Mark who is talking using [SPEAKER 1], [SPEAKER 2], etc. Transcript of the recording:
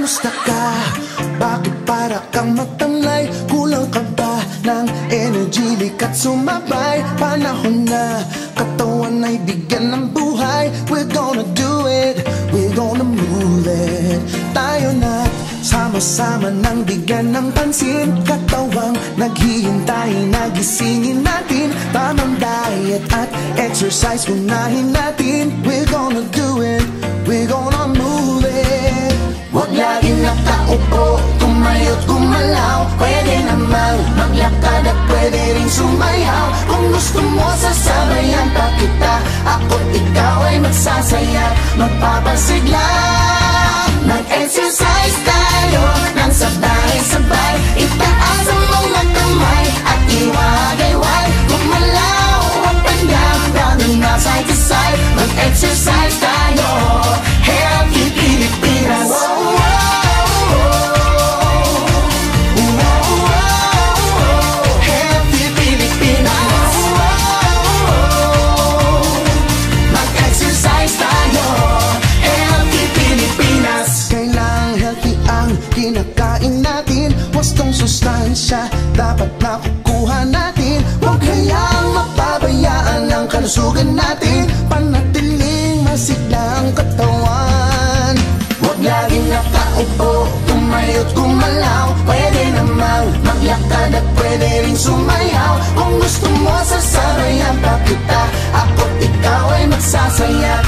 [SPEAKER 1] Kamusta ka? Bakit para kang matamlay? Kulang ka ba ng energy? Lika't sumabay. Panahon na katawan ay bigyan ng buhay. We're gonna do it, we're gonna move it. Tayo na sama-sama nang bigyan ng pansin. Katawang naghihintay, nagisingin natin. Tamang diet at exercise, unahin natin. We're gonna do it, we're gonna move it. Huwag laging nakaupo, tumayo't gumalaw. Pwede namang maglakad at pwede rin sumayaw. Kung gusto mo sasabayan pa kita, ako't ikaw ay magsasaya, magpapasigla. Mag-exercise tayo nang sabay-sabay. Itaas ang mga kamay at iwagayway. Gumalaw up and down, round and round, side to side. Mag-exercise tayo, healthy Pilipinas. Healthy Pilipinas. Mag-exercise tayo, healthy Pilipinas. Kailangang healthy ang kinakain natin. Wastong sustansya dapat nakukuha natin. Huwag kayang mapabayaan ang kalusugan natin. Panatiling masigla ang katawan. Huwag laging nakaupo, tumayo't gumalaw. Pwede namang maglakad at pwede rin sumayaw. Kung gusto mo sasabayan pa kita, ako't ikaw ay magsasaya,